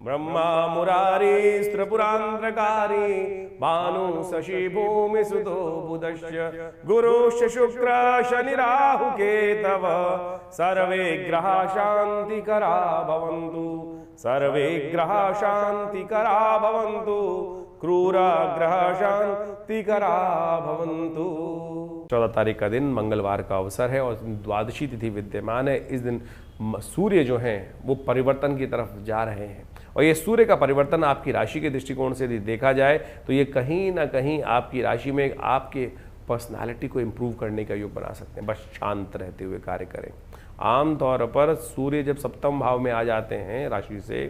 ब्रह्मा मुरारी त्रिपुरांतकारी भानु शशि भूमि सुतो बुधश्च गुरुश्च शुक्र शनि राहु केतव सर्वे ग्रहा शांतिकरा भवन्तु, सर्वे ग्रहा शांतिकरा भवन्तु, क्रूर ग्रह शांतिकरा भवन्तु। 14 तारीख का दिन मंगलवार का अवसर है और द्वादशी तिथि विद्यमान है। इस दिन सूर्य जो हैं वो परिवर्तन की तरफ जा रहे हैं और ये सूर्य का परिवर्तन आपकी राशि के दृष्टिकोण से यदि देखा जाए तो ये कहीं ना कहीं आपकी राशि में आपके पर्सनालिटी को इम्प्रूव करने का योग बना सकते हैं। बस शांत रहते हुए कार्य करें। आमतौर पर सूर्य जब सप्तम भाव में आ जाते हैं राशि से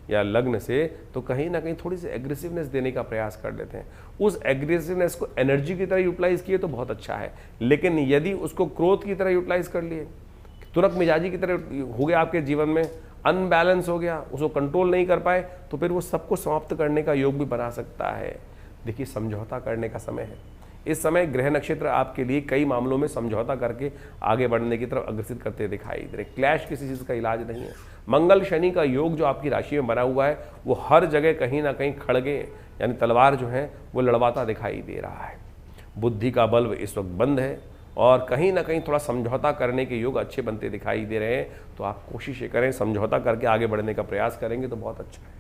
या लग्न से तो कहीं ना कहीं थोड़ी सी एग्रेसिवनेस देने का प्रयास कर लेते हैं। उस एग्रेसिवनेस को एनर्जी की तरह यूटिलाइज किए तो बहुत अच्छा है, लेकिन यदि उसको क्रोध की तरह यूटिलाइज कर लिए, तुरंत मिजाजी की तरह हो गया, आपके जीवन में अनबैलेंस हो गया, उसको कंट्रोल नहीं कर पाए तो फिर वो सबको समाप्त करने का योग भी बना सकता है। देखिए, समझौता करने का समय है। इस समय ग्रह नक्षत्र आपके लिए कई मामलों में समझौता करके आगे बढ़ने की तरफ अग्रसित करते दिखाई दे रहे। क्लैश किसी चीज़ का इलाज नहीं है। मंगल शनि का योग जो आपकी राशि में बना हुआ है वो हर जगह कहीं ना कहीं खड़गे यानी तलवार जो है वो लड़वाता दिखाई दे रहा है। बुद्धि का बल्ब इस वक्त बंद है और कहीं ना कहीं थोड़ा समझौता करने के योग अच्छे बनते दिखाई दे रहे हैं। तो आप कोशिश करें, समझौता करके आगे बढ़ने का प्रयास करेंगे तो बहुत अच्छा है।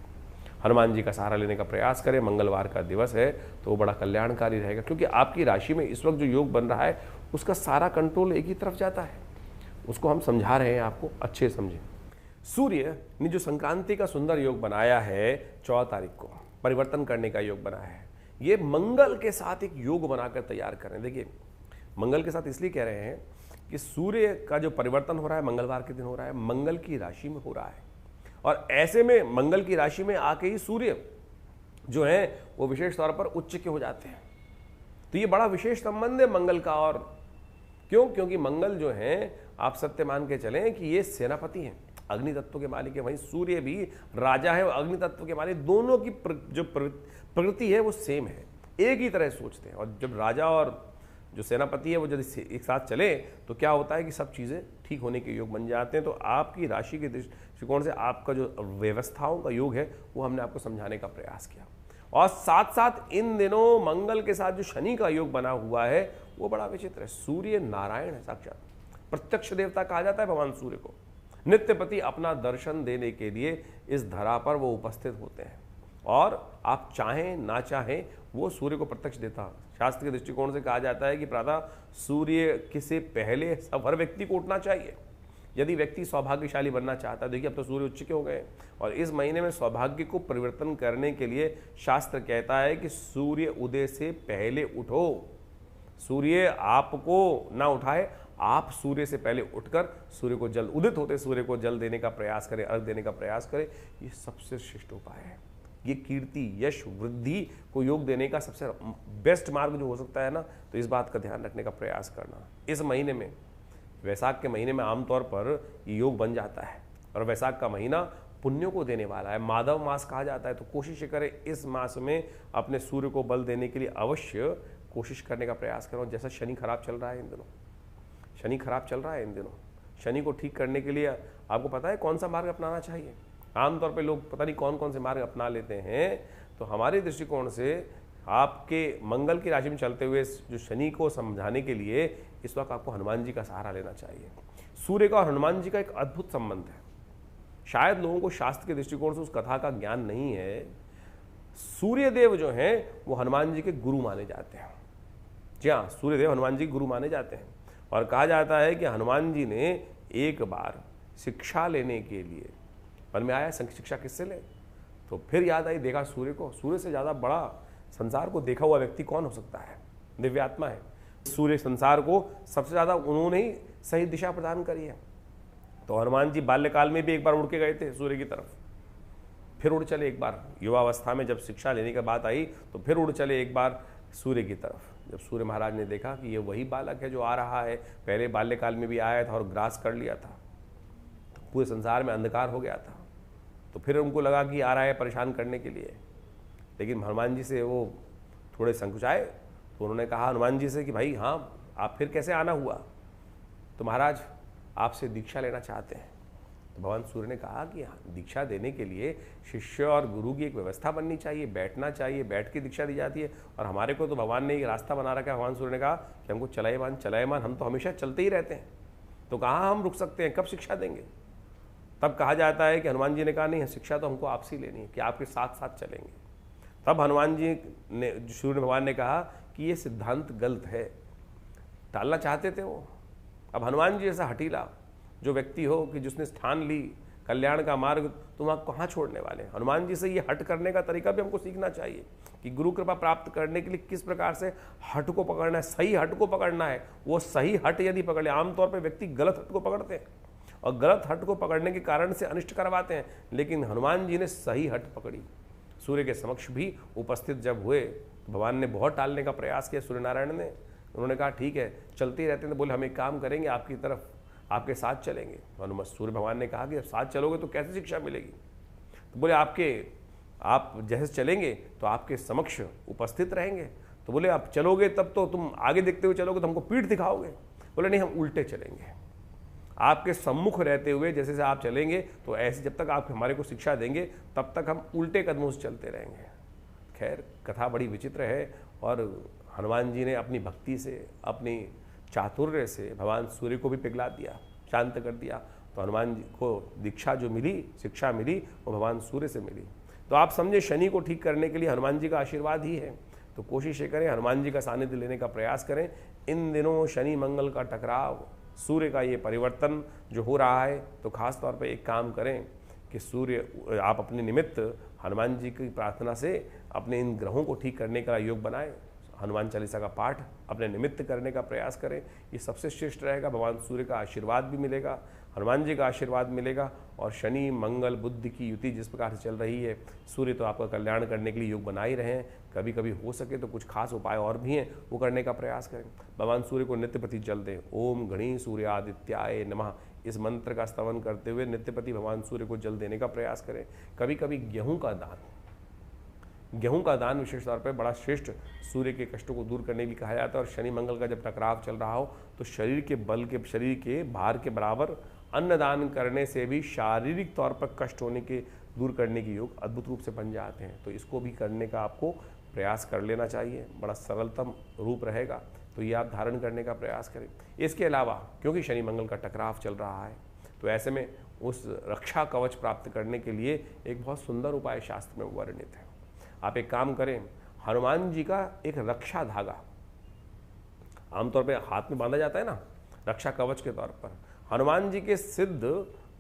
हनुमान जी का सहारा लेने का प्रयास करें। मंगलवार का दिवस है तो वो बड़ा कल्याणकारी रहेगा, क्योंकि आपकी राशि में इस वक्त जो योग बन रहा है उसका सारा कंट्रोल एक ही तरफ जाता है। उसको हम समझा रहे हैं, आपको अच्छे समझें। सूर्य ने जो संक्रांति का सुंदर योग बनाया है 14 तारीख को, परिवर्तन करने का योग बनाया है, ये मंगल के साथ एक योग बनाकर तैयार करें। देखिए, मंगल के साथ इसलिए कह रहे हैं कि सूर्य का जो परिवर्तन हो रहा है मंगलवार के दिन हो रहा है, मंगल की राशि में हो रहा है और ऐसे में मंगल की राशि में आके ही सूर्य जो है वो विशेष तौर पर उच्च के हो जाते हैं। तो ये बड़ा विशेष संबंध है मंगल का। और क्योंकि मंगल जो है, आप सत्य मान के चलें कि ये सेनापति हैं, अग्नि तत्व के मालिक है। वहीं सूर्य भी राजा है और अग्नि तत्व के मालिक। दोनों की जो प्रकृति है वो सेम है, एक ही तरह सोचते हैं। और जब राजा और जो सेनापति है वो जब एक साथ चले तो क्या होता है कि सब चीज़ें ठीक होने के योग बन जाते हैं। तो आपकी राशि के दृष्टिकोण से आपका जो व्यवस्थाओं का योग है वो हमने आपको समझाने का प्रयास किया। और साथ साथ इन दिनों मंगल के साथ जो शनि का योग बना हुआ है वो बड़ा विचित्र है। सूर्य नारायण है, साक्षात प्रत्यक्ष देवता कहा जाता है भगवान सूर्य को। नित्यपति अपना दर्शन देने के लिए इस धरा पर वो उपस्थित होते हैं और आप चाहें ना चाहें वो सूर्य को प्रत्यक्ष देता। शास्त्र के दृष्टिकोण से कहा जाता है कि प्रातः सूर्य से पहले हर व्यक्ति को उठना चाहिए यदि व्यक्ति सौभाग्यशाली बनना चाहता है। देखिए, अब तो सूर्य उच्च के हो गए और इस महीने में सौभाग्य को परिवर्तन करने के लिए शास्त्र कहता है कि सूर्य उदय से पहले उठो। सूर्य आपको ना उठाए, आप सूर्य से पहले उठकर सूर्य को जल, उदित होते सूर्य को जल देने का प्रयास करें, अर्घ देने का प्रयास करें। ये सबसे श्रेष्ठ उपाय है। ये कीर्ति, यश, वृद्धि को योग देने का सबसे बेस्ट मार्ग जो हो सकता है ना, तो इस बात का ध्यान रखने का प्रयास करना। इस महीने में, वैशाख के महीने में आमतौर पर योग बन जाता है और वैशाख का महीना पुण्यों को देने वाला है, माधव मास कहा जाता है। तो कोशिश करें इस मास में अपने सूर्य को बल देने के लिए अवश्य कोशिश करने का प्रयास करो। जैसा शनि खराब चल रहा है इन दिनों, शनि खराब चल रहा है इन दिनों, शनि को ठीक करने के लिए आपको पता है कौन सा मार्ग अपनाना चाहिए। आमतौर पे लोग पता नहीं कौन कौन से मार्ग अपना लेते हैं। तो हमारे दृष्टिकोण से आपके मंगल की राशि में चलते हुए जो शनि को समझाने के लिए इस वक्त आपको हनुमान जी का सहारा लेना चाहिए। सूर्य का और हनुमान जी का एक अद्भुत संबंध है। शायद लोगों को शास्त्र के दृष्टिकोण से उस कथा का ज्ञान नहीं है। सूर्यदेव जो हैं वो हनुमान जी के गुरु माने जाते हैं। जी हाँ, सूर्यदेव हनुमान जी गुरु माने जाते हैं और कहा जाता है कि हनुमान जी ने एक बार शिक्षा लेने के लिए, मन में आया शिक्षा किससे ले, तो फिर याद आई, देखा सूर्य को। सूर्य से ज़्यादा बड़ा संसार को देखा हुआ व्यक्ति कौन हो सकता है? दिव्यात्मा है। सूर्य संसार को सबसे ज़्यादा उन्होंने ही सही दिशा प्रदान करी है। तो हनुमान जी बाल्यकाल में भी एक बार उड़ के गए थे सूर्य की तरफ, फिर उड़ चले एक बार युवावस्था में, जब शिक्षा लेने की बात आई तो फिर उड़ चले एक बार सूर्य की तरफ। जब सूर्य महाराज ने देखा कि ये वही बालक है जो आ रहा है, पहले बाल्यकाल में भी आया था और ग्रास कर लिया था, तो पूरे संसार में अंधकार हो गया था। तो फिर उनको लगा कि आ रहा है परेशान करने के लिए, लेकिन हनुमान जी से वो थोड़े संकुचाए। तो उन्होंने कहा हनुमान जी से कि भाई हाँ, आप फिर कैसे आना हुआ? तो महाराज आपसे दीक्षा लेना चाहते हैं। तो भगवान सूर्य ने कहा कि दीक्षा देने के लिए शिष्य और गुरु की एक व्यवस्था बननी चाहिए, बैठना चाहिए, बैठ के दीक्षा दी जाती है। और हमारे को तो भगवान ने एक रास्ता बना रखा है। भगवान सूर्य ने कहा कि हमको चलायमान, हम तो हमेशा चलते ही रहते हैं, तो कहाँ हम रुक सकते हैं, कब शिक्षा देंगे। तब कहा जाता है कि हनुमान जी ने कहा नहीं, शिक्षा तो हमको आपसे लेनी है, कि आपके साथ साथ चलेंगे। तब हनुमान जी ने, सूर्य भगवान ने कहा कि ये सिद्धांत गलत है, टालना चाहते थे वो। अब हनुमान जी ऐसा हठीला जो व्यक्ति हो कि जिसने ठान ली कल्याण का मार्ग, तुम आप कहाँ छोड़ने वाले हैं। हनुमान जी से ये हट करने का तरीका भी हमको सीखना चाहिए कि गुरु कृपा प्राप्त करने के लिए किस प्रकार से हट को पकड़ना है, सही हट को पकड़ना है। वो सही हट यदि पकड़े, आमतौर पर व्यक्ति गलत हट को पकड़ते हैं और गलत हट को पकड़ने के कारण से अनिष्ट करवाते हैं, लेकिन हनुमान जी ने सही हट पकड़ी। सूर्य के समक्ष भी उपस्थित जब हुए तो भगवान ने बहुत टालने का प्रयास किया। सूर्य नारायण ने, उन्होंने कहा ठीक है चलते ही रहते हैं, तो बोले हम एक काम करेंगे, आपकी तरफ आपके साथ चलेंगे। हनुमान सूर्य भगवान ने कहा कि साथ चलोगे तो कैसे शिक्षा मिलेगी। तो बोले आप जैसे चलेंगे तो आपके समक्ष उपस्थित रहेंगे। तो बोले आप चलोगे तब तो तुम आगे देखते हुए चलोगे तो हमको पीठ दिखाओगे। बोले नहीं, हम उल्टे चलेंगे, आपके सम्मुख रहते हुए जैसे से आप चलेंगे तो ऐसे जब तक आप हमारे को शिक्षा देंगे तब तक हम उल्टे कदमों से चलते रहेंगे। खैर कथा बड़ी विचित्र है और हनुमान जी ने अपनी भक्ति से, अपनी चातुर्य से भगवान सूर्य को भी पिघला दिया, शांत कर दिया। तो हनुमान जी को दीक्षा जो मिली, शिक्षा मिली, वो भगवान सूर्य से मिली। तो आप समझे शनि को ठीक करने के लिए हनुमान जी का आशीर्वाद ही है। तो कोशिश ये करें, हनुमान जी का सानिध्य लेने का प्रयास करें। इन दिनों शनि मंगल का टकराव, सूर्य का ये परिवर्तन जो हो रहा है, तो खास तौर पे एक काम करें कि सूर्य आप अपने निमित्त हनुमान जी की प्रार्थना से अपने इन ग्रहों को ठीक करने का योग बनाएं। हनुमान चालीसा का पाठ अपने निमित्त करने का प्रयास करें, ये सबसे श्रेष्ठ रहेगा। भगवान सूर्य का आशीर्वाद भी मिलेगा, हनुमान जी का आशीर्वाद मिलेगा। और शनि मंगल बुध की युति जिस प्रकार से चल रही है, सूर्य तो आपका कल्याण करने के लिए योग बना ही रहे हैं। कभी कभी हो सके तो कुछ खास उपाय और भी हैं, वो करने का प्रयास करें। भगवान सूर्य को नित्यपति जल दें। ओम गणी सूर्यादित्याय नमः, इस मंत्र का स्तवन करते हुए नित्यपति भगवान सूर्य को जल देने का प्रयास करें। कभी कभी गेहूँ का दान विशेष तौर पर बड़ा श्रेष्ठ, सूर्य के कष्टों को दूर करने के लिए कहा जाता है। और शनि मंगल का जब टकराव चल रहा हो तो शरीर के बल के, शरीर के भार के बराबर अन्न दान करने से भी शारीरिक तौर पर कष्ट होने के दूर करने के योग अद्भुत रूप से बन जाते हैं। तो इसको भी करने का आपको प्रयास कर लेना चाहिए, बड़ा सरलतम रूप रहेगा। तो ये आप धारण करने का प्रयास करें। इसके अलावा क्योंकि शनि मंगल का टकराव चल रहा है, तो ऐसे में उस रक्षा कवच प्राप्त करने के लिए एक बहुत सुंदर उपाय शास्त्र में वर्णित है। आप एक काम करें, हनुमान जी का एक रक्षा धागा आमतौर पे हाथ में बांधा जाता है ना, रक्षा कवच के तौर पर, हनुमान जी के सिद्ध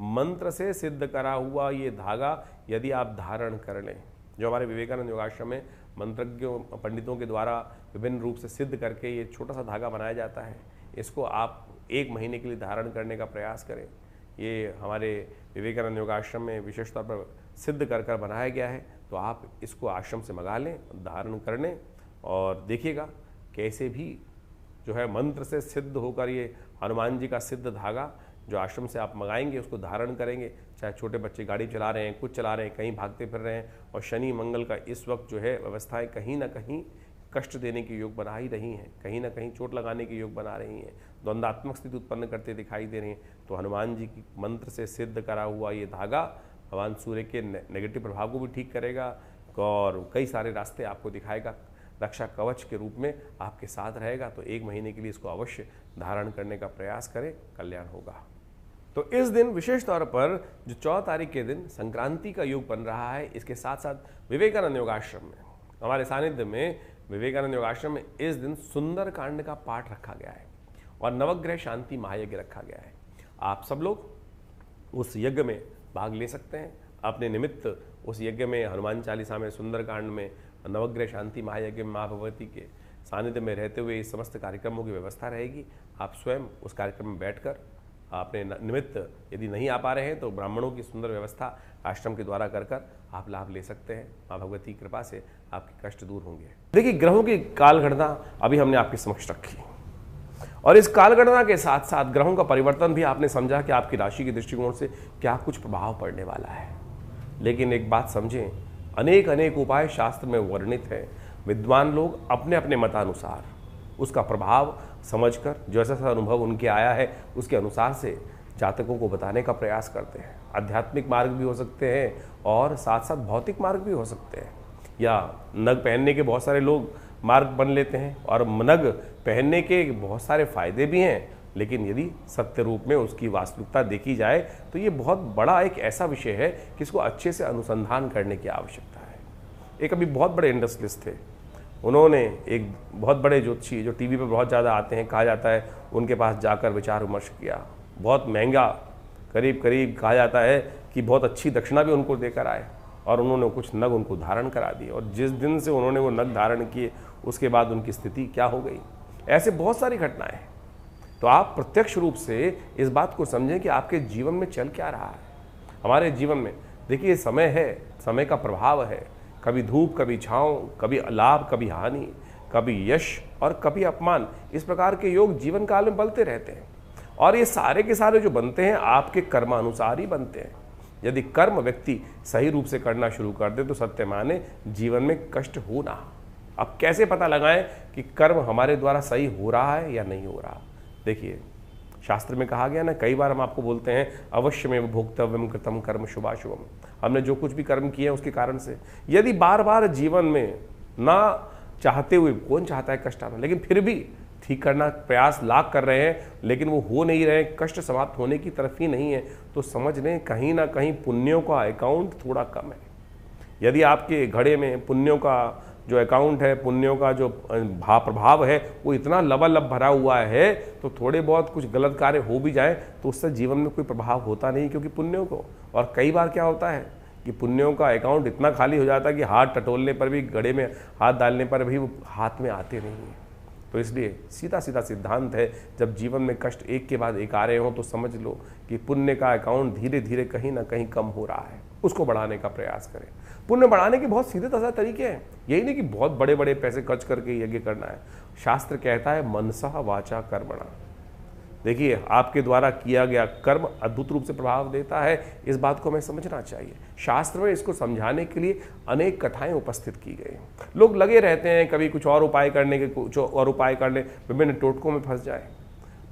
मंत्र से सिद्ध करा हुआ ये धागा यदि आप धारण कर लें, जो हमारे विवेकानंद योगाश्रम में मंत्रज्ञों पंडितों के द्वारा विभिन्न रूप से सिद्ध करके ये छोटा सा धागा बनाया जाता है, इसको आप 1 महीने के लिए धारण करने का प्रयास करें। ये हमारे विवेकानंद योगाश्रम में विशेष तौर पर सिद्ध कर बनाया गया है। तो आप इसको आश्रम से मंगा लें, धारण कर लें और देखिएगा कैसे भी जो है मंत्र से सिद्ध होकर ये हनुमान जी का सिद्ध धागा जो आश्रम से आप मंगाएंगे उसको धारण करेंगे। चाहे छोटे बच्चे गाड़ी चला रहे हैं, कुछ चला रहे हैं, कहीं भागते फिर रहे हैं, और शनि मंगल का इस वक्त जो है व्यवस्थाएं कहीं ना कहीं कष्ट देने के योग बना ही रही हैं, कहीं ना कहीं चोट लगाने के योग बना रही हैं, द्वंद्वात्मक स्थिति उत्पन्न करते दिखाई दे रही हैं। तो हनुमान जी की मंत्र से सिद्ध करा हुआ ये धागा भगवान सूर्य के नेगेटिव प्रभाव को भी ठीक करेगा और कई सारे रास्ते आपको दिखाएगा, रक्षा कवच के रूप में आपके साथ रहेगा। तो 1 महीने के लिए इसको अवश्य धारण करने का प्रयास करें, कल्याण होगा। तो इस दिन विशेष तौर पर जो 14 तारीख के दिन संक्रांति का योग बन रहा है, इसके साथ साथ विवेकानंद योगाश्रम में, हमारे सानिध्य में विवेकानंद योगाश्रम में इस दिन सुंदर कांड का पाठ रखा गया है और नवग्रह शांति महायज्ञ रखा गया है। आप सब लोग उस यज्ञ में भाग ले सकते हैं। अपने निमित्त उस यज्ञ में हनुमान चालीसा में, सुंदरकांड में, नवग्रह शांति महायज्ञ में माँ भगवती के सानिध्य में रहते हुए इस समस्त कार्यक्रमों की व्यवस्था रहेगी। आप स्वयं उस कार्यक्रम में बैठकर अपने निमित्त यदि नहीं आ पा रहे हैं तो ब्राह्मणों की सुंदर व्यवस्था आश्रम के द्वारा कर आप लाभ ले सकते हैं। माँ भगवती की कृपा से आपके कष्ट दूर होंगे। देखिए, ग्रहों की कालगणना अभी हमने आपके समक्ष रखी और इस कालगणना के साथ साथ ग्रहों का परिवर्तन भी आपने समझा कि आपकी राशि के दृष्टिकोण से क्या कुछ प्रभाव पड़ने वाला है। लेकिन एक बात समझें, अनेक उपाय शास्त्र में वर्णित है। विद्वान लोग अपने अपने मतानुसार उसका प्रभाव समझकर जैसा सा अनुभव उनके आया है उसके अनुसार से जातकों को बताने का प्रयास करते हैं। आध्यात्मिक मार्ग भी हो सकते हैं और साथ साथ भौतिक मार्ग भी हो सकते हैं। या नग पहनने के बहुत सारे लोग मार्ग बन लेते हैं और नग पहनने के बहुत सारे फायदे भी हैं, लेकिन यदि सत्य रूप में उसकी वास्तविकता देखी जाए तो ये बहुत बड़ा एक ऐसा विषय है कि इसको अच्छे से अनुसंधान करने की आवश्यकता है। एक अभी बहुत बड़े इंडस्ट्रियलिस्ट थे, उन्होंने एक बहुत बड़े ज्योतिषी जो टीवी पर बहुत ज़्यादा आते हैं, कहा जाता है, उनके पास जाकर विचार विमर्श किया। बहुत महंगा, करीब करीब कहा जाता है कि बहुत अच्छी दक्षिणा भी उनको देकर आए और उन्होंने कुछ नग उनको धारण करा दिए, और जिस दिन से उन्होंने वो नग धारण किए उसके बाद उनकी स्थिति क्या हो गई। ऐसे बहुत सारी घटनाएं हैं। तो आप प्रत्यक्ष रूप से इस बात को समझें कि आपके जीवन में चल क्या रहा है। हमारे जीवन में देखिए समय है, समय का प्रभाव है, कभी धूप कभी छाँव, कभी लाभ कभी हानि, कभी यश और कभी अपमान, इस प्रकार के योग जीवन काल में बनते रहते हैं। और ये सारे के सारे जो बनते हैं आपके कर्मानुसार ही बनते हैं। यदि कर्म व्यक्ति सही रूप से करना शुरू कर दे तो सत्य माने जीवन में कष्ट हो ना। अब कैसे पता लगाएं कि कर्म हमारे द्वारा सही हो रहा है या नहीं हो रहा। देखिए शास्त्र में कहा गया ना, कई बार हम आपको बोलते हैं अवश्यमेव भोक्तव्यम कृतम कर्म शुभाशुभम। हमने जो कुछ भी कर्म किए हैं उसके कारण से यदि बार बार जीवन में ना चाहते हुए, कौन चाहता है कष्ट आना, लेकिन फिर भी ठीक करना प्रयास लाख कर रहे हैं लेकिन वो हो नहीं रहे, कष्ट समाप्त होने की तरफ ही नहीं है, तो समझ लें कहीं ना कहीं पुण्यों का अकाउंट थोड़ा कम है। यदि आपके घड़े में पुण्यों का जो अकाउंट है, पुण्यों का जो प्रभाव है वो इतना लबालब भरा हुआ है, तो थोड़े बहुत कुछ गलत कार्य हो भी जाए तो उससे जीवन में कोई प्रभाव होता नहीं, क्योंकि पुण्यों को। और कई बार क्या होता है कि पुण्यों का अकाउंट इतना खाली हो जाता है कि हाथ टटोलने पर भी, घड़े में हाथ डालने पर भी वो हाथ में आते नहीं हैं। तो इसलिए सीधा सीधा सिद्धांत है, जब जीवन में कष्ट एक के बाद एक आ रहे हों तो समझ लो कि पुण्य का अकाउंट धीरे धीरे कहीं ना कहीं कम हो रहा है, उसको बढ़ाने का प्रयास करें। पुण्य बढ़ाने के बहुत सीधे साधे तरीके हैं, यही नहीं कि बहुत बड़े बड़े पैसे खर्च करके यज्ञ करना है। शास्त्र कहता है मनसा वाचा कर्मणा। देखिए आपके द्वारा किया गया कर्म अद्भुत रूप से प्रभाव देता है, इस बात को हमें समझना चाहिए। शास्त्र में इसको समझाने के लिए अनेक कथाएं उपस्थित की गई। लोग लगे रहते हैं कभी कुछ और उपाय करने के, कुछ और उपाय करने, विभिन्न टोटकों में फंस जाए।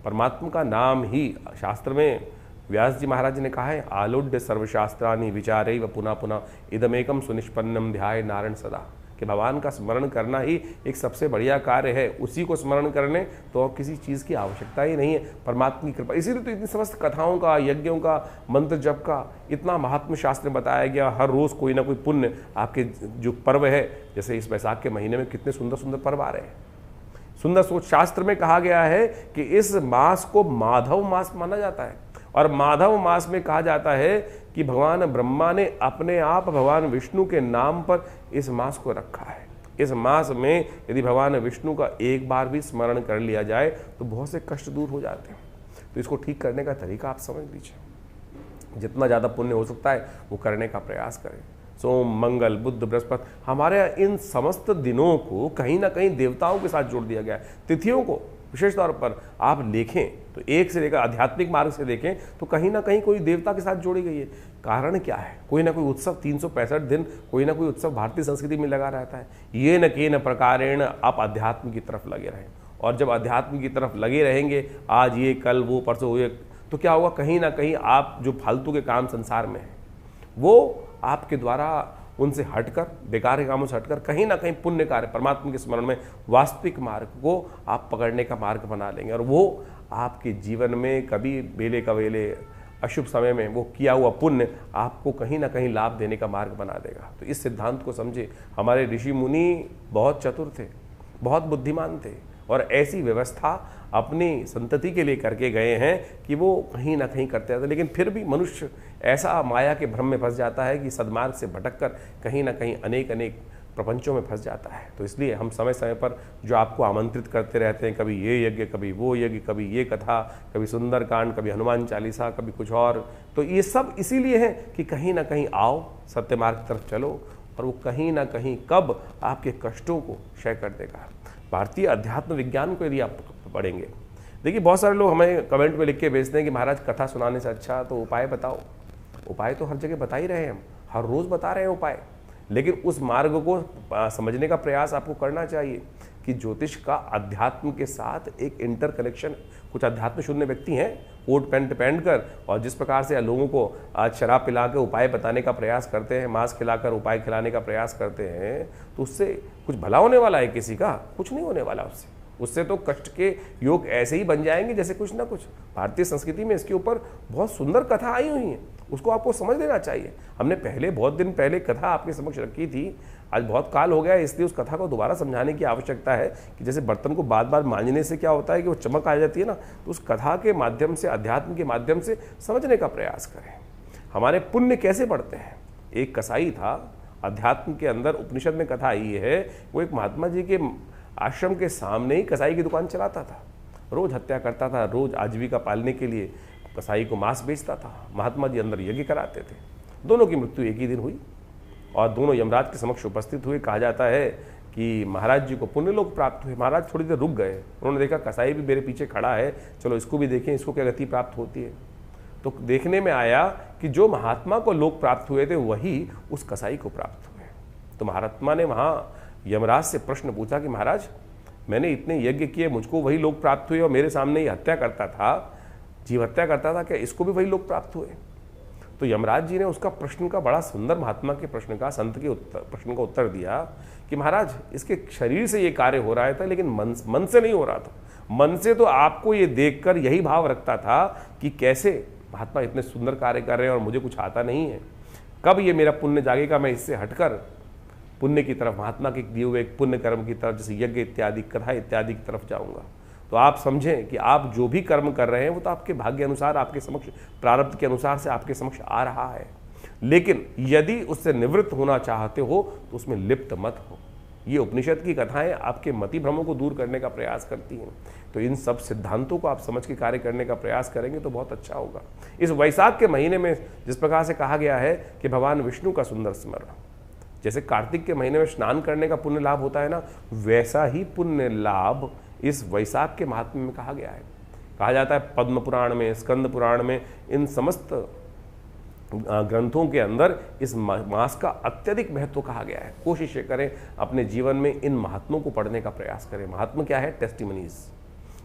परमात्मा का नाम ही शास्त्र में व्यास जी महाराज ने कहा है, आलुड्य सर्वशास्त्रानि विचारैव पुनः पुनः इदमेकम सुनिष्पन्नम ध्याय नारायण सदा, कि भगवान का स्मरण करना ही एक सबसे बढ़िया कार्य है। उसी को स्मरण करने तो और किसी चीज़ की आवश्यकता ही नहीं है, परमात्मा की कृपा। इसीलिए तो इतनी समस्त कथाओं का, यज्ञों का, मंत्र जप का इतना महात्म शास्त्र में बताया गया। हर रोज़ कोई ना कोई पुण्य आपके जो पर्व है, जैसे इस बैसाख के महीने में कितने सुंदर सुंदर पर्व आ रहे हैं। सुंदर सोच शास्त्र में कहा गया है कि इस मास को माधव मास माना जाता है, और माधव मास में कहा जाता है कि भगवान ब्रह्मा ने अपने आप भगवान विष्णु के नाम पर इस मास को रखा है। इस मास में यदि भगवान विष्णु का एक बार भी स्मरण कर लिया जाए तो बहुत से कष्ट दूर हो जाते हैं। तो इसको ठीक करने का तरीका आप समझ लीजिए। जितना ज़्यादा पुण्य हो सकता है वो करने का प्रयास करें। सोम, मंगल, बुध, बृहस्पति, हमारे इन समस्त दिनों को कहीं ना कहीं देवताओं के साथ जोड़ दिया गया है। तिथियों को विशेष तौर पर आप देखें तो एक से लेकर आध्यात्मिक मार्ग से देखें तो कहीं ना कहीं कोई देवता के साथ जोड़ी गई है। कारण क्या है? कोई ना कोई उत्सव, 365 दिन कोई ना कोई उत्सव भारतीय संस्कृति में लगा रहता है। ये न के न प्रकारेण आप अध्यात्म की तरफ लगे रहें, और जब अध्यात्म की तरफ लगे रहेंगे, आज ये कल वो परसों ये, तो क्या होगा, कहीं ना कहीं आप जो फालतू के काम संसार में हैं वो आपके द्वारा उनसे हटकर, बेकार के कामों से हटकर कहीं ना कहीं पुण्य कार्य, परमात्मा के स्मरण में वास्तविक मार्ग को आप पकड़ने का मार्ग बना लेंगे, और वो आपके जीवन में कभी बेले कवेले अशुभ समय में वो किया हुआ पुण्य आपको कहीं ना कहीं लाभ देने का मार्ग बना देगा। तो इस सिद्धांत को समझे। हमारे ऋषि मुनि बहुत चतुर थे, बहुत बुद्धिमान थे, और ऐसी व्यवस्था अपनी संतति के लिए करके गए हैं कि वो कहीं ना कहीं करते रहते हैं। लेकिन फिर भी मनुष्य ऐसा माया के भ्रम में फंस जाता है कि सद्मार्ग से भटककर कहीं ना कहीं अनेक अनेक प्रपंचों में फंस जाता है। तो इसलिए हम समय समय पर जो आपको आमंत्रित करते रहते हैं, कभी ये यज्ञ, कभी वो यज्ञ, कभी ये कथा, कभी सुंदरकांड, कभी हनुमान चालीसा, कभी कुछ और, तो ये सब इसीलिए है कि कहीं ना कहीं आओ, सत्य मार्ग की तरफ चलो, और वो कहीं ना कहीं कब आपके कष्टों को क्षय कर देगा। भारतीय अध्यात्म विज्ञान को यदि आप पढ़ेंगे, देखिए बहुत सारे लोग हमें कमेंट में लिख के भेजते हैं कि महाराज कथा सुनाने से अच्छा तो उपाय बताओ। उपाय तो हर जगह बता ही रहे हैं, हम हर रोज़ बता रहे हैं उपाय, लेकिन उस मार्ग को समझने का प्रयास आपको करना चाहिए कि ज्योतिष का अध्यात्म के साथ एक इंटर कनेक्शन। कुछ अध्यात्म शून्य व्यक्ति हैं, कोट पैंट पहनकर और जिस प्रकार से लोगों को आज शराब पिला के उपाय बताने का प्रयास करते हैं, मांस खिलाकर उपाय खिलाने का प्रयास करते हैं, तो उससे कुछ भला होने वाला है किसी का? कुछ नहीं होने वाला उससे तो कष्ट के योग ऐसे ही बन जाएंगे जैसे कुछ ना कुछ। भारतीय संस्कृति में इसके ऊपर बहुत सुंदर कथा आई हुई है, उसको आपको समझ लेना चाहिए। हमने पहले बहुत दिन पहले कथा आपके समक्ष रखी थी, आज बहुत काल हो गया है, इसलिए उस कथा को दोबारा समझाने की आवश्यकता है कि जैसे बर्तन को बार बार मांजने से क्या होता है कि वो चमक आ जाती है ना, तो उस कथा के माध्यम से, अध्यात्म के माध्यम से समझने का प्रयास करें। हमारे पुण्य कैसे बढ़ते हैं? एक कसाई था, अध्यात्म के अंदर उपनिषद में कथा आई है, वो एक महात्मा जी के आश्रम के सामने ही कसाई की दुकान चलाता था, रोज हत्या करता था, रोज आजीविका पालने के लिए कसाई को मांस बेचता था। महात्मा जी अंदर यज्ञ कराते थे। दोनों की मृत्यु एक ही दिन हुई और दोनों यमराज के समक्ष उपस्थित हुए। कहा जाता है कि महाराज जी को पुण्य लोक प्राप्त हुए। महाराज थोड़ी देर रुक गए, उन्होंने देखा कसाई भी मेरे पीछे खड़ा है, चलो इसको भी देखें, इसको क्या गति प्राप्त होती है। तो देखने में आया कि जो महात्मा को लोक प्राप्त हुए थे वही उस कसाई को प्राप्त हुए। तो महात्मा ने वहाँ यमराज से प्रश्न पूछा कि महाराज, मैंने इतने यज्ञ किए, मुझको वही लोक प्राप्त हुए और मेरे सामने ही हत्या करता था, जीव हत्या करता था, क्या इसको भी वही लोक प्राप्त हुए? तो यमराज जी ने उसका प्रश्न का, बड़ा सुंदर महात्मा के प्रश्न का, संत के प्रश्न का उत्तर दिया कि महाराज, इसके शरीर से ये कार्य हो रहा था लेकिन मन से नहीं हो रहा था। मन से तो आपको ये देखकर यही भाव रखता था कि कैसे महात्मा इतने सुंदर कार्य कर रहे हैं और मुझे कुछ आता नहीं है, कब ये मेरा पुण्य जागेगा, मैं इससे हटकर पुण्य की तरफ, महात्मा के दिए हुए एक पुण्य कर्म की तरफ, जैसे यज्ञ इत्यादि, कथा इत्यादि की तरफ जाऊंगा। तो आप समझें कि आप जो भी कर्म कर रहे हैं वो तो आपके भाग्य अनुसार, आपके समक्ष, प्रारब्ध के अनुसार से आपके समक्ष आ रहा है, लेकिन यदि उससे निवृत्त होना चाहते हो तो उसमें लिप्त मत हो। ये उपनिषद की कथाएं आपके मति भ्रमों को दूर करने का प्रयास करती हैं। तो इन सब सिद्धांतों को आप समझ के कार्य करने का प्रयास करेंगे तो बहुत अच्छा होगा। इस वैशाख के महीने में जिस प्रकार से कहा गया है कि भगवान विष्णु का सुंदर स्मरण, जैसे कार्तिक के महीने में स्नान करने का पुण्य लाभ होता है ना, वैसा ही पुण्य लाभ इस वैशाख के महात्म्य में कहा गया है। कहा जाता है पद्म पुराण में, स्कंद पुराण में, इन समस्त ग्रंथों के अंदर इस मास का अत्यधिक महत्व कहा गया है। कोशिश करें अपने जीवन में इन महात्मों को पढ़ने का प्रयास करें। महात्मा क्या है? टेस्टिमनीज।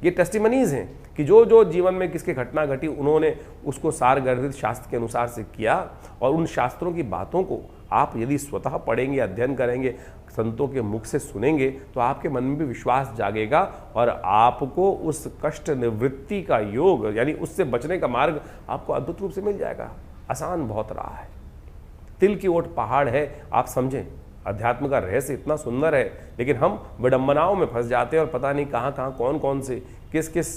ये टेस्टिमनीज हैं कि जो जो जीवन में किसके घटना घटी उन्होंने उसको सारगर्भित शास्त्र के अनुसार से किया, और उन शास्त्रों की बातों को आप यदि स्वतः पढ़ेंगे, अध्ययन करेंगे, संतों के मुख से सुनेंगे, तो आपके मन में भी विश्वास जागेगा और आपको उस कष्ट निवृत्ति का योग, यानी उससे बचने का मार्ग आपको अद्भुत रूप से मिल जाएगा। आसान बहुत रहा है, तिल की ओट पहाड़ है। आप समझें, अध्यात्म का रहस्य इतना सुंदर है, लेकिन हम विडंबनाओं में फंस जाते हैं और पता नहीं कहाँ कहाँ, कौन कौन से, किस किस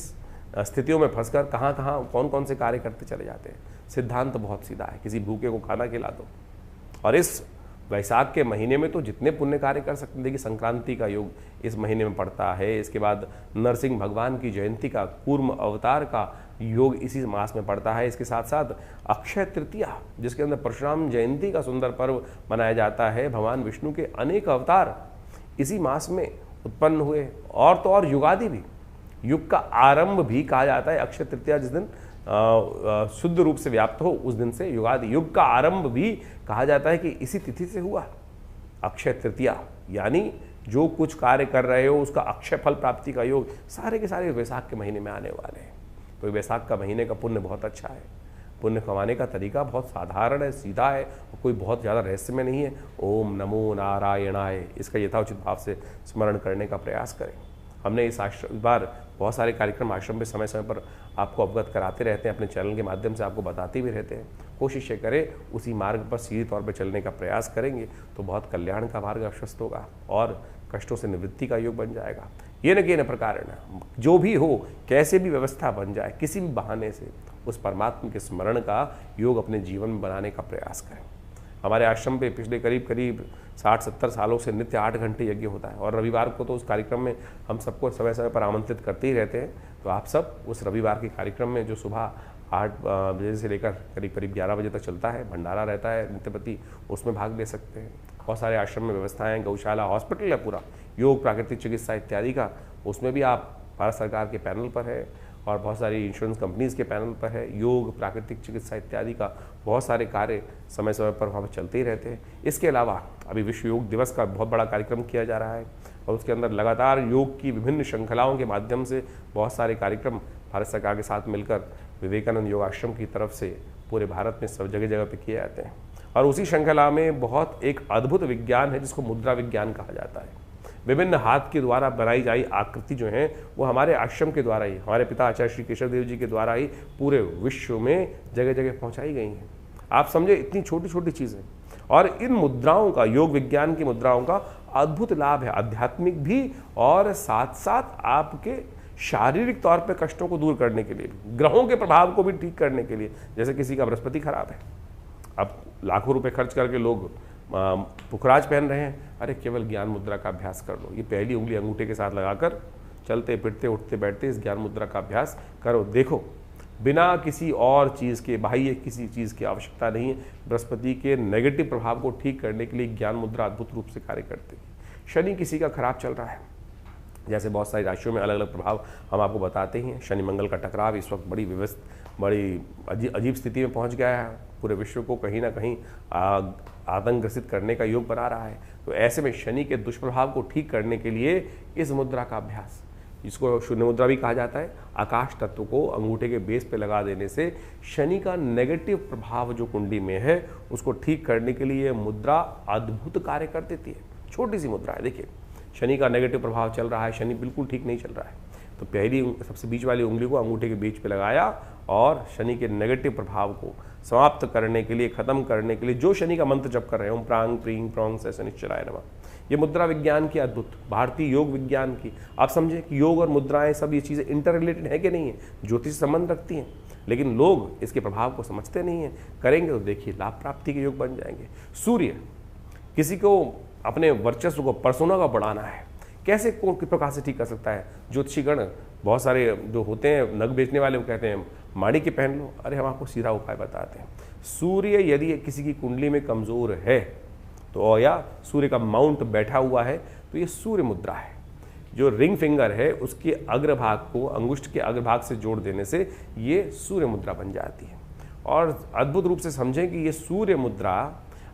स्थितियों में फंसकर कहाँ कहाँ कौन कौन से कार्य करते चले जाते हैं। सिद्धांत बहुत सीधा है, किसी भूखे को खाना खिला दो। और इस वैशाख के महीने में तो जितने पुण्य कार्य कर सकते हैं। देखिए, संक्रांति का योग इस महीने में पड़ता है, इसके बाद नरसिंह भगवान की जयंती का, कूर्म अवतार का योग इसी मास में पड़ता है। इसके साथ साथ अक्षय तृतीया, जिसके अंदर परशुराम जयंती का सुंदर पर्व मनाया जाता है। भगवान विष्णु के अनेक अवतार इसी मास में उत्पन्न हुए। और तो और युगादि भी, युग का आरंभ भी कहा जाता है अक्षय तृतीया, जिस दिन शुद्ध रूप से व्याप्त हो उस दिन से युगादि, युग का आरंभ भी कहा जाता है कि इसी तिथि से हुआ। अक्षय तृतीया यानी जो कुछ कार्य कर रहे हो उसका अक्षय फल प्राप्ति का योग सारे के सारे वैशाख के महीने में आने वाले हैं। तो वैशाख का महीने का पुण्य बहुत अच्छा है। पुण्य कमाने का तरीका बहुत साधारण है, सीधा है, और कोई बहुत ज़्यादा रहस्य में नहीं है। ओम नमो नारायणाय, इसका यथाउचित भाव से स्मरण करने का प्रयास करें। हमने इस बार बहुत सारे कार्यक्रम आश्रम में समय समय पर आपको अवगत कराते रहते हैं, अपने चैनल के माध्यम से आपको बताते भी रहते हैं। कोशिश ये करें उसी मार्ग पर सीधे तौर पर चलने का प्रयास करेंगे तो बहुत कल्याण का मार्ग अवश्य होगा और कष्टों से निवृत्ति का योग बन जाएगा। ये न कि न प्रकार न जो भी हो, कैसे भी व्यवस्था बन जाए, किसी भी बहाने से उस परमात्मा के स्मरण का योग अपने जीवन में बनाने का प्रयास करें। हमारे आश्रम पे पिछले करीब 60-70 सालों से नित्य 8 घंटे यज्ञ होता है, और रविवार को तो उस कार्यक्रम में हम सबको समय समय पर आमंत्रित करते ही रहते हैं। तो आप सब उस रविवार के कार्यक्रम में, जो सुबह 8 बजे से लेकर करीब 11 बजे तक चलता है, भंडारा रहता है नित्यपति, उसमें भाग ले सकते हैं। बहुत सारे आश्रम में व्यवस्थाएं, गौशाला, हॉस्पिटल है पूरा, योग, प्राकृतिक चिकित्सा इत्यादि का, उसमें भी आप भारत सरकार के पैनल पर है और बहुत सारी इंश्योरेंस कंपनीज़ के पैनल पर है। योग, प्राकृतिक चिकित्सा इत्यादि का बहुत सारे कार्य समय समय पर वहाँ पर चलते ही रहते हैं। इसके अलावा अभी विश्व योग दिवस का बहुत बड़ा कार्यक्रम किया जा रहा है और उसके अंदर लगातार योग की विभिन्न श्रृंखलाओं के माध्यम से बहुत सारे कार्यक्रम भारत सरकार के साथ मिलकर विवेकानंद योग आश्रम की तरफ से पूरे भारत में सब जगह जगह पे किए जाते हैं। और उसी श्रृंखला में बहुत एक अद्भुत विज्ञान है जिसको मुद्रा विज्ञान कहा जाता है। विभिन्न हाथ के द्वारा बनाई जाई आकृति जो है वो हमारे आश्रम के द्वारा ही, हमारे पिता आचार्य श्री केशव देव जी के द्वारा ही पूरे विश्व में जगह जगह पहुंचाई गई हैं। आप समझे, इतनी छोटी छोटी चीज़ें। और इन मुद्राओं का, योग विज्ञान की मुद्राओं का अद्भुत लाभ है, आध्यात्मिक भी और साथ साथ आपके शारीरिक तौर पे कष्टों को दूर करने के लिए भी, ग्रहों के प्रभाव को भी ठीक करने के लिए। जैसे किसी का बृहस्पति खराब है, अब लाखों रुपए खर्च करके लोग पुखराज पहन रहे हैं, अरे केवल ज्ञान मुद्रा का अभ्यास कर लो। ये पहली उंगली अंगूठे के साथ लगाकर चलते फिरते उठते बैठते इस ज्ञान मुद्रा का अभ्यास करो, देखो बिना किसी और चीज़ के, बाह्य किसी चीज़ की आवश्यकता नहीं है। बृहस्पति के नेगेटिव प्रभाव को ठीक करने के लिए ज्ञान मुद्रा अद्भुत रूप से कार्य करती है। शनि किसी का खराब चल रहा है, जैसे बहुत सारी राशियों में अलग अलग प्रभाव हम आपको बताते हैं। शनि मंगल का टकराव इस वक्त बड़ी अजीब स्थिति में पहुंच गया है, पूरे विश्व को कहीं ना कहीं आतंक ग्रसित करने का योग बना रहा है। तो ऐसे में शनि के दुष्प्रभाव को ठीक करने के लिए इस मुद्रा का अभ्यास, जिसको शून्य मुद्रा भी कहा जाता है, आकाश तत्व को अंगूठे के बेस पे लगा देने से शनि का नेगेटिव प्रभाव जो कुंडली में है उसको ठीक करने के लिए मुद्रा अद्भुत कार्य कर देती है। छोटी सी मुद्रा है, देखिए शनि का नेगेटिव प्रभाव चल रहा है, शनि बिल्कुल ठीक नहीं चल रहा है, तो पहली सबसे बीच वाली उंगली को अंगूठे के बीच पे लगाया और शनि के नेगेटिव प्रभाव को समाप्त करने के लिए, खत्म करने के लिए जो शनि का मंत्र जप कर रहे हैं, ओम प्रांग प्रींग प्रौंग से शनिश्चराय नमः, ये मुद्रा विज्ञान की अद्भुत, भारतीय योग विज्ञान की। आप समझे कि योग और मुद्राएं सब ये चीज़ें इंटर रिलेटेड है कि नहीं है, ज्योतिष संबंध रखती हैं, लेकिन लोग इसके प्रभाव को समझते नहीं हैं। करेंगे तो देखिए लाभ प्राप्ति के योग बन जाएंगे। सूर्य, किसी को अपने वर्चस्व को, पर्सोना का बढ़ाना है, कैसे किस प्रकार से ठीक कर सकता है। ज्योतिषीगण बहुत सारे जो होते हैं नग बेचने वाले, वो कहते हैं माणिक्य पहन लो, अरे हम आपको सीधा उपाय बताते हैं। सूर्य यदि किसी की कुंडली में कमज़ोर है तो, या सूर्य का माउंट बैठा हुआ है, तो ये सूर्य मुद्रा है। जो रिंग फिंगर है उसके अग्रभाग को अंगुष्ठ के अग्रभाग से जोड़ देने से ये सूर्य मुद्रा बन जाती है। और अद्भुत रूप से समझें कि ये सूर्य मुद्रा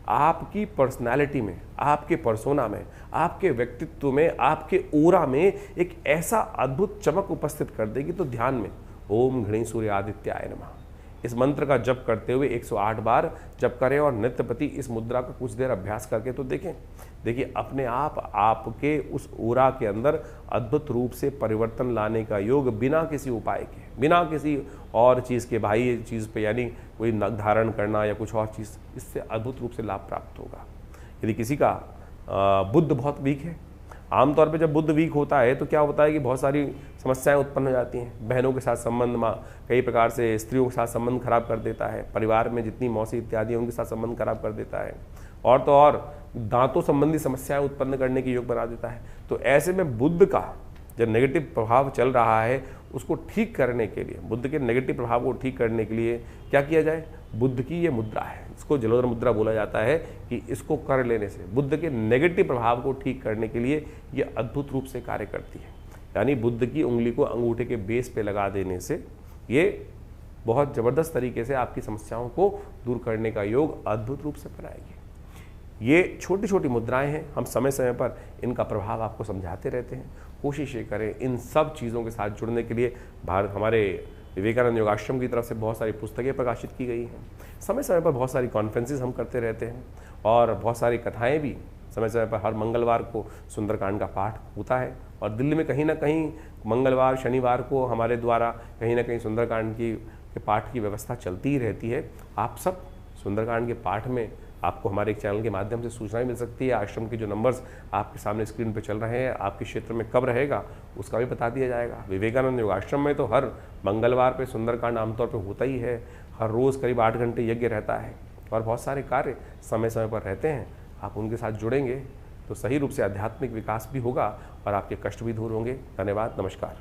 आपकी पर्सनालिटी में, आपके पर्सोना में, आपके व्यक्तित्व में, आपके ओरा में एक ऐसा अद्भुत चमक उपस्थित कर देगी। तो ध्यान में ओम घृणी सूर्य आदित्याय नमः इस मंत्र का जप करते हुए 108 बार जप करें और नित्य प्रति इस मुद्रा का कुछ देर अभ्यास करके तो देखें। देखिए अपने आप आपके उस ओरा के अंदर अद्भुत रूप से परिवर्तन लाने का योग, बिना किसी उपाय के, बिना किसी और चीज़ के, बाह्य चीज़ पे, यानी कोई नग धारण करना या कुछ और चीज़, इससे अद्भुत रूप से लाभ प्राप्त होगा। यदि किसी का बुद्ध बहुत वीक है, आमतौर पे जब बुद्ध वीक होता है तो क्या होता है कि बहुत सारी समस्याएं उत्पन्न हो जाती हैं। बहनों के साथ संबंध में, कई प्रकार से स्त्रियों के साथ संबंध खराब कर देता है, परिवार में जितनी मौसी इत्यादि उनके साथ संबंध खराब कर देता है, और तो और दांतों संबंधी समस्याएं उत्पन्न करने की योग बना देता है। तो ऐसे में बुद्ध का जब नेगेटिव प्रभाव चल रहा है उसको ठीक करने के लिए, बुद्ध के नेगेटिव प्रभाव को ठीक करने के लिए क्या किया जाए। बुद्ध की ये मुद्रा है, इसको जलोदर मुद्रा बोला जाता है, कि इसको कर लेने से बुद्ध के नेगेटिव प्रभाव को ठीक करने के लिए ये अद्भुत रूप से कार्य करती है। यानी बुद्ध की उंगली को अंगूठे के बेस पे लगा देने से ये बहुत ज़बरदस्त तरीके से आपकी समस्याओं को दूर करने का योग अद्भुत रूप से बनाएगी। ये छोटी छोटी मुद्राएं हैं, हम समय समय पर इनका प्रभाव आपको समझाते रहते हैं। कोशिश ये करें इन सब चीज़ों के साथ जुड़ने के लिए। हमारे विवेकानंद योग आश्रम की तरफ से बहुत सारी पुस्तकें प्रकाशित की गई हैं, समय समय पर बहुत सारी कॉन्फ्रेंसेस हम करते रहते हैं, और बहुत सारी कथाएं भी समय समय पर, हर मंगलवार को सुंदरकांड का पाठ होता है। और दिल्ली में कहीं ना कहीं मंगलवार शनिवार को हमारे द्वारा कहीं ना कहीं सुंदरकांड के पाठ की व्यवस्था चलती ही रहती है। आप सब सुंदरकांड के पाठ में आपको हमारे एक चैनल के माध्यम से सूचनाएं मिल सकती है। आश्रम के जो नंबर्स आपके सामने स्क्रीन पर चल रहे हैं, आपके क्षेत्र में कब रहेगा उसका भी बता दिया जाएगा। विवेकानंद योग आश्रम में तो हर मंगलवार पे सुंदरकांड आमतौर पे होता ही है, हर रोज़ करीब 8 घंटे यज्ञ रहता है, और बहुत सारे कार्य समय समय पर रहते हैं। आप उनके साथ जुड़ेंगे तो सही रूप से आध्यात्मिक विकास भी होगा और आपके कष्ट भी दूर होंगे। धन्यवाद, नमस्कार।